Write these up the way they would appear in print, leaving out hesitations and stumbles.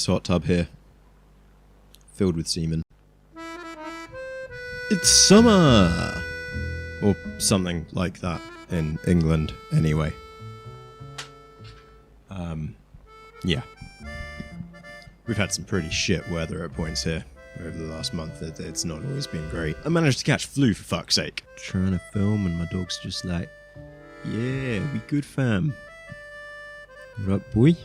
This hot tub here, filled with semen. It's summer! Or something like that in England, anyway. Yeah. We've had some pretty shit weather at points here over the last month. It's not always been great. I managed to catch flu, for fuck's sake. Trying to film and my dog's just like, yeah, we good fam. What up, boy?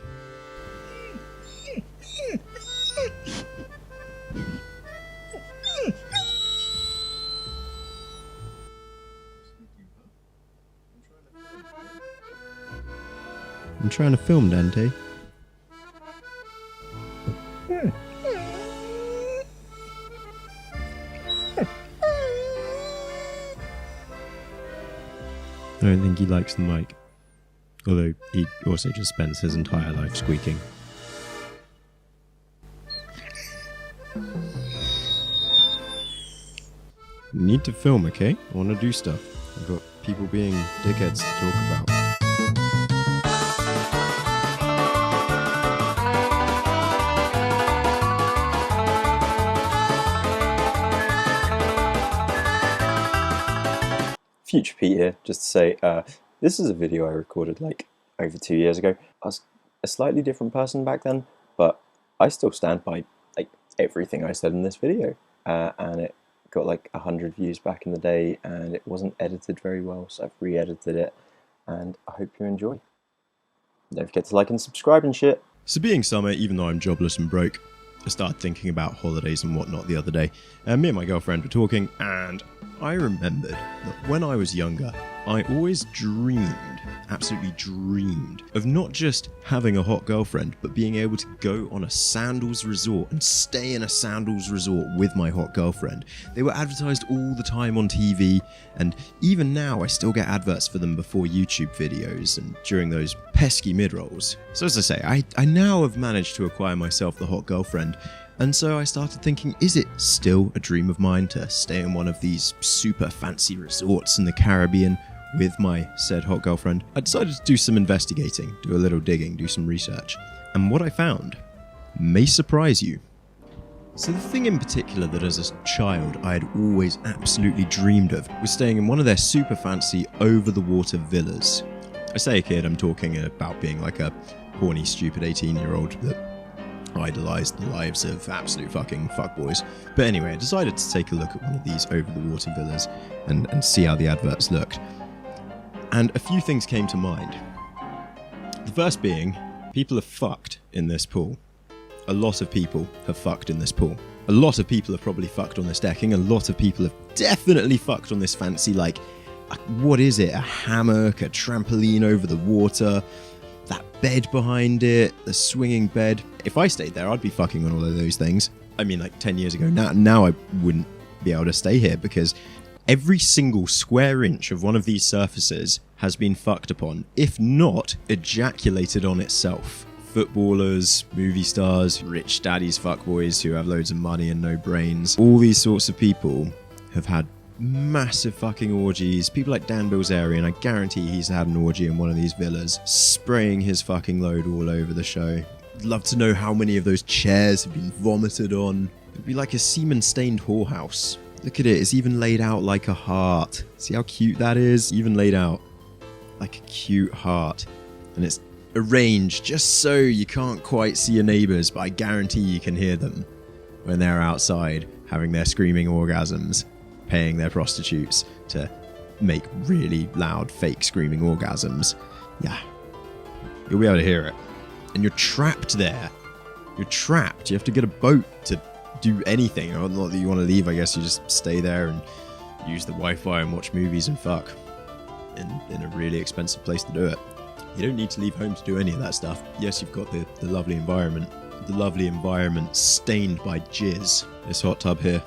I'm trying to film, Dante. I don't think he likes the mic. Although he also just spends his entire life squeaking. Need to film, okay? I want to do stuff. I've got people being dickheads to talk about. Future Pete here, just to say, this is a video I recorded like over 2 years ago. I was a slightly different person back then, but I still stand by like everything I said in this video. And it got like 100 views back in the day, and it wasn't edited very well, so I've re-edited it, and I hope you enjoy. Don't forget to like and subscribe and shit. So being summer, even though I'm jobless and broke, I started thinking about holidays and whatnot the other day. And me and my girlfriend were talking, and I remembered that when I was younger, I always dreamed, absolutely dreamed, of not just having a hot girlfriend, but being able to go on a Sandals resort and stay in a Sandals resort with my hot girlfriend. They were advertised all the time on TV, and even now I still get adverts for them before YouTube videos and during those pesky mid-rolls. So as I say, I now have managed to acquire myself the hot girlfriend, and so I started thinking, is it still a dream of mine to stay in one of these super fancy resorts in the Caribbean with my said hot girlfriend? I decided to do some investigating, do a little digging, do some research. And what I found may surprise you. So the thing in particular that as a child I had always absolutely dreamed of was staying in one of their super fancy over-the-water villas. I say a kid, I'm talking about being like a horny, stupid 18-year-old that idolised the lives of absolute fucking fuckboys. But anyway, I decided to take a look at one of these over-the-water villas and see how the adverts looked. And a few things came to mind. The first being, people have fucked in this pool. A lot of people have fucked in this pool. A lot of people have probably fucked on this decking. A lot of people have definitely fucked on this fancy, like, what is it? A hammock, a trampoline over the water, that bed behind it, the swinging bed. If I stayed there, I'd be fucking on all of those things. I mean, like 10 years ago. Now I wouldn't be able to stay here because every single square inch of one of these surfaces has been fucked upon, if not ejaculated on itself. Footballers, movie stars, rich daddies, fuckboys who have loads of money and no brains. All these sorts of people have had massive fucking orgies. People like Dan Bilzerian, I guarantee he's had an orgy in one of these villas, spraying his fucking load all over the show. I'd love to know how many of those chairs have been vomited on. It'd be like a semen-stained whorehouse. Look at it, it's even laid out like a heart. See how cute that is? Even laid out like a cute heart. And it's arranged just so you can't quite see your neighbours, but I guarantee you can hear them when they're outside having their screaming orgasms, paying their prostitutes to make really loud fake screaming orgasms. Yeah, you'll be able to hear it. And you're trapped there. You're trapped. You have to get a boat to do anything. Not that you want to leave, I guess you just stay there and use the Wi-Fi and watch movies and fuck in a really expensive place to do it. You don't need to leave home to do any of that stuff. Yes, you've got the lovely environment. The lovely environment stained by jizz. This hot tub here,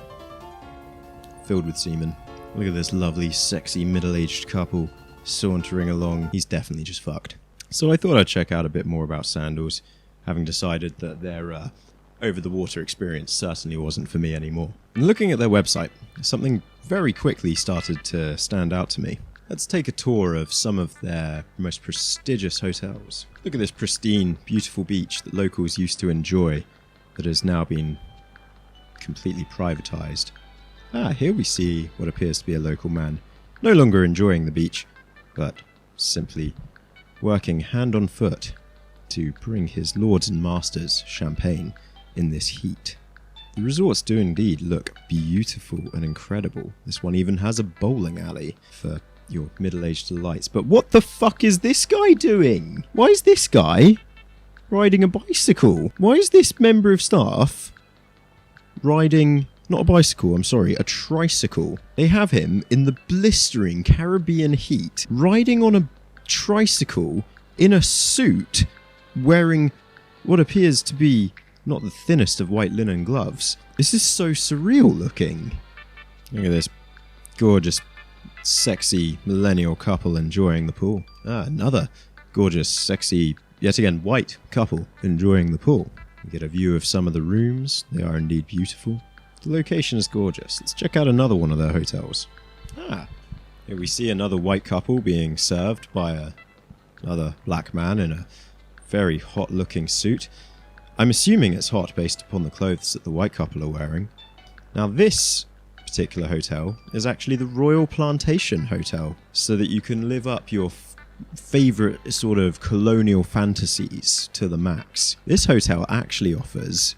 filled with semen. Look at this lovely, sexy, middle-aged couple sauntering along. He's definitely just fucked. So I thought I'd check out a bit more about Sandals, having decided that their over-the-water experience certainly wasn't for me anymore. And looking at their website, something very quickly started to stand out to me. Let's take a tour of some of their most prestigious hotels. Look at this pristine, beautiful beach that locals used to enjoy that has now been completely privatized. Here we see what appears to be a local man, no longer enjoying the beach, but simply working hand on foot to bring his lords and masters champagne in this heat. The resorts do indeed look beautiful and incredible. This one even has a bowling alley for your middle-aged delights. But what the fuck is this guy doing? Why is this guy riding a bicycle? Why is this member of staff riding, not a bicycle, I'm sorry, a tricycle? They have him in the blistering Caribbean heat, riding on a tricycle in a suit, wearing what appears to be not the thinnest of white linen gloves. This is so surreal looking. Look at this gorgeous, sexy millennial couple enjoying the pool. Another gorgeous, sexy, yet again white couple enjoying the pool. You get a view of some of the rooms. They are indeed beautiful. The location is gorgeous. Let's check out another one of their hotels. Here we see another white couple being served by another black man in a very hot looking suit. I'm assuming it's hot based upon the clothes that the white couple are wearing. Now this particular hotel is actually the Royal Plantation Hotel, so that you can live up your favourite sort of colonial fantasies to the max. This hotel actually offers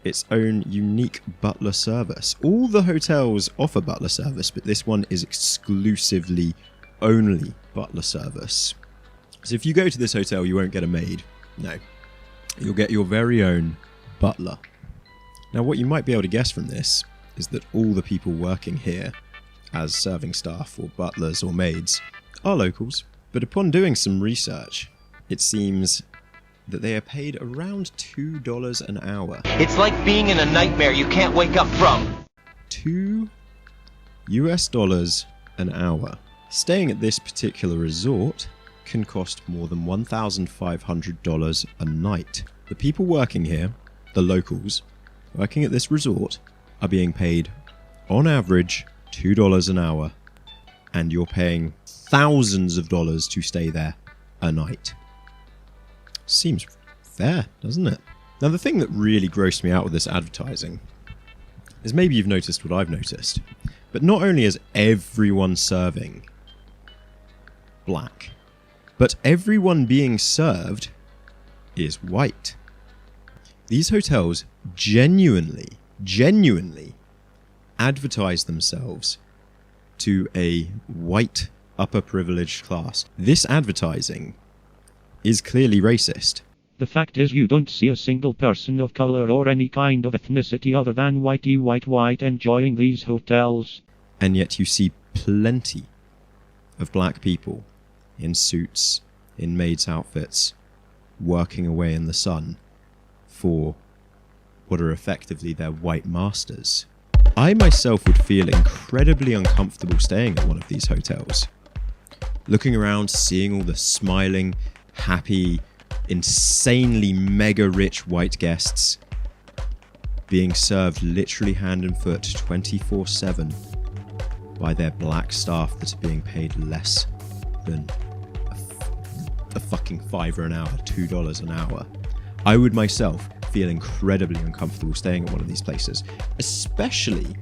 its own unique butler service. All the hotels offer butler service, but this one is exclusively only butler service. So if you go to this hotel, you won't get a maid. No. You'll get your very own butler. Now, what you might be able to guess from this is that all the people working here as serving staff or butlers or maids are locals. But upon doing some research, it seems that they are paid around $2 an hour. It's like being in a nightmare you can't wake up from. $2 an hour. Staying at this particular resort can cost more than $1,500 a night. The people working here, the locals, working at this resort, are being paid, on average, $2 an hour, and you're paying thousands of dollars to stay there a night. Seems fair, doesn't it? Now, the thing that really grossed me out with this advertising is maybe you've noticed what I've noticed, but not only is everyone serving black, but everyone being served is white. These hotels genuinely advertise themselves to a white upper privileged class. This advertising is clearly racist. The fact is you don't see a single person of color or any kind of ethnicity other than white enjoying these hotels. And yet you see plenty of black people in suits, in maids' outfits, working away in the sun for what are effectively their white masters. I myself would feel incredibly uncomfortable staying at one of these hotels. Looking around, seeing all the smiling, happy, insanely mega rich white guests being served literally hand and foot 24/7 by their black staff that are being paid less than a fucking $5 an hour, $2 an hour. I would myself feel incredibly uncomfortable staying at one of these places, especially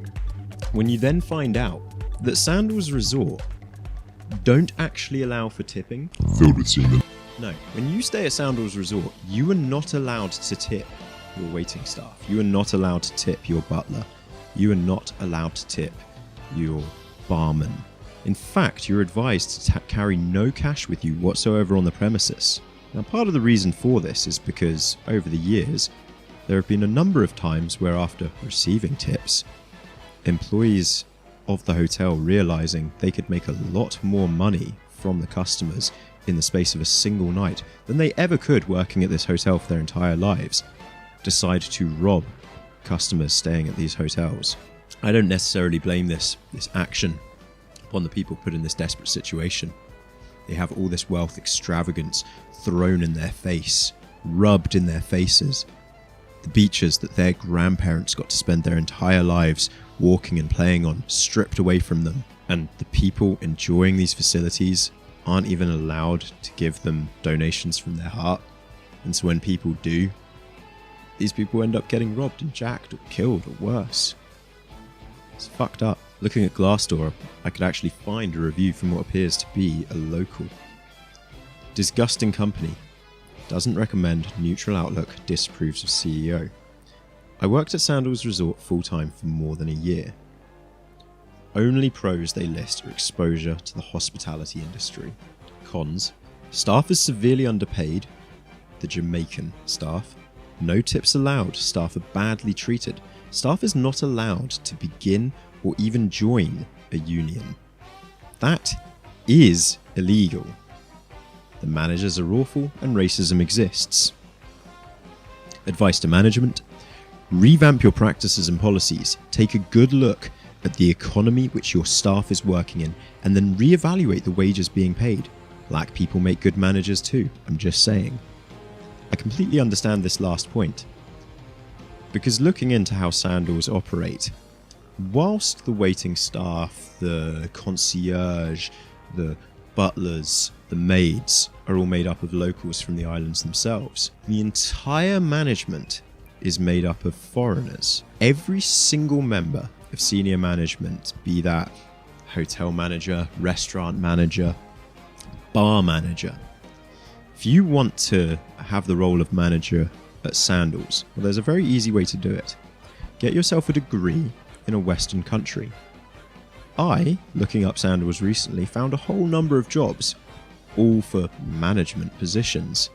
when you then find out that Sandals Resort don't actually allow for tipping. Filled with semen. No, when you stay at Sandals Resort, you are not allowed to tip your waiting staff. You are not allowed to tip your butler. You are not allowed to tip your barman. In fact, you're advised to carry no cash with you whatsoever on the premises. Now, part of the reason for this is because over the years, there have been a number of times where after receiving tips, employees of the hotel realizing they could make a lot more money from the customers in the space of a single night than they ever could working at this hotel for their entire lives, decide to rob customers staying at these hotels. I don't necessarily blame this action upon the people put in this desperate situation. They have all this wealth, extravagance thrown in their face, rubbed in their faces. The beaches that their grandparents got to spend their entire lives walking and playing on, stripped away from them. And the people enjoying these facilities aren't even allowed to give them donations from their heart. And so when people do, these people end up getting robbed and jacked or killed or worse. It's fucked up. Looking at Glassdoor, I could actually find a review from what appears to be a local. Disgusting company. Doesn't recommend neutral outlook, disapproves of CEO. I worked at Sandals Resort full-time for more than a year. Only pros they list are exposure to the hospitality industry. Cons: staff is severely underpaid. The Jamaican staff. No tips allowed. Staff are badly treated. Staff is not allowed to begin or even join a union. That is illegal. The managers are awful and racism exists. Advice to management: revamp your practices and policies. Take a good look at the economy which your staff is working in and then reevaluate the wages being paid. Black people make good managers too, I'm just saying. I completely understand this last point, because looking into how Sandals operate, whilst the waiting staff, the concierge, the butlers, the maids are all made up of locals from the islands themselves, the entire management is made up of foreigners. Every single member of senior management, be that hotel manager, restaurant manager, bar manager, if you want to have the role of manager at Sandals, well, there's a very easy way to do it. Get yourself a degree in a Western country. I, looking up Sandals recently, found a whole number of jobs, all for management positions.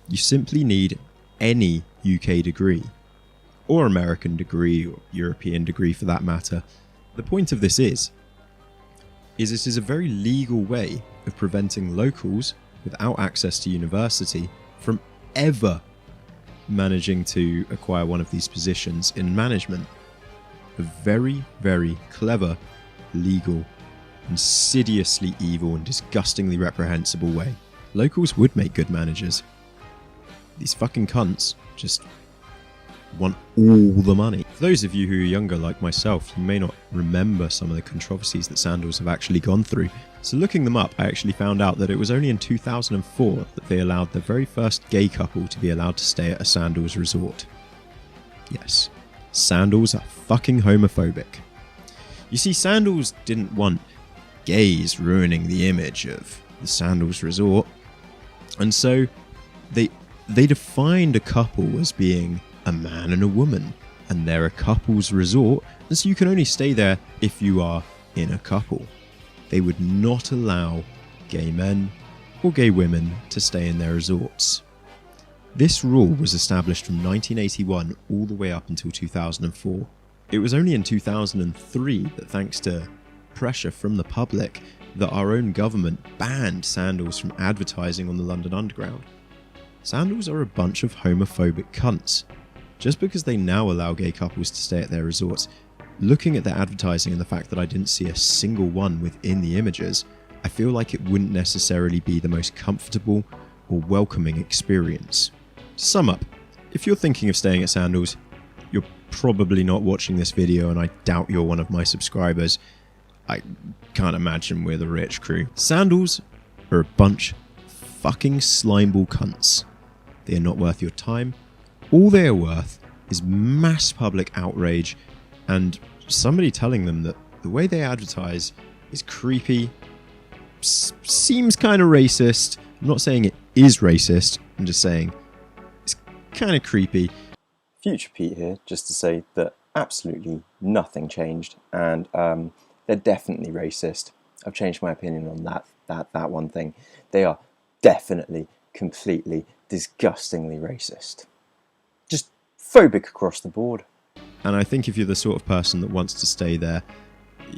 You simply need any UK degree, or American degree, or European degree for that matter. The point of this is it is a very legal way of preventing locals without access to university from ever managing to acquire one of these positions in management. A very, very clever, legal, insidiously evil and disgustingly reprehensible way. Locals would make good managers. These fucking cunts just want all the money. For those of you who are younger like myself, you may not remember some of the controversies that Sandals have actually gone through. So looking them up, I actually found out that it was only in 2004 that they allowed the very first gay couple to be allowed to stay at a Sandals resort. Yes, Sandals are fucking homophobic. You see, Sandals didn't want gays ruining the image of the Sandals resort, and so they defined a couple as being a man and a woman, and they're a couple's resort, and so you can only stay there if you are in a couple. They would not allow gay men or gay women to stay in their resorts. This rule was established from 1981 all the way up until 2004. It was only in 2003 that, thanks to pressure from the public, that our own government banned Sandals from advertising on the London Underground. Sandals are a bunch of homophobic cunts. Just because they now allow gay couples to stay at their resorts, looking at their advertising and the fact that I didn't see a single one within the images, I feel like it wouldn't necessarily be the most comfortable or welcoming experience. To sum up, if you're thinking of staying at Sandals, you're probably not watching this video, and I doubt you're one of my subscribers. I can't imagine we're the rich crew. Sandals are a bunch of fucking slimeball cunts. They are not worth your time. All they are worth is mass public outrage and somebody telling them that the way they advertise is creepy, seems kind of racist. I'm not saying it is racist, I'm just saying it's kind of creepy. Future Pete here, just to say that absolutely nothing changed, and they're definitely racist. I've changed my opinion on that one thing. They are definitely, completely, disgustingly racist. Just phobic across the board. And I think if you're the sort of person that wants to stay there,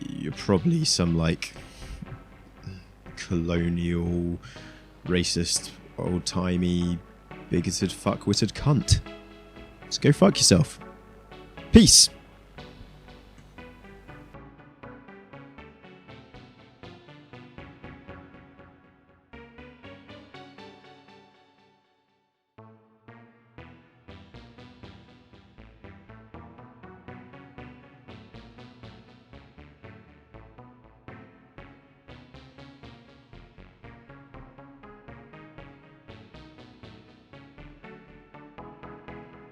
you're probably some like colonial, racist, old-timey, bigoted, fuck-witted cunt. So go fuck yourself. Peace.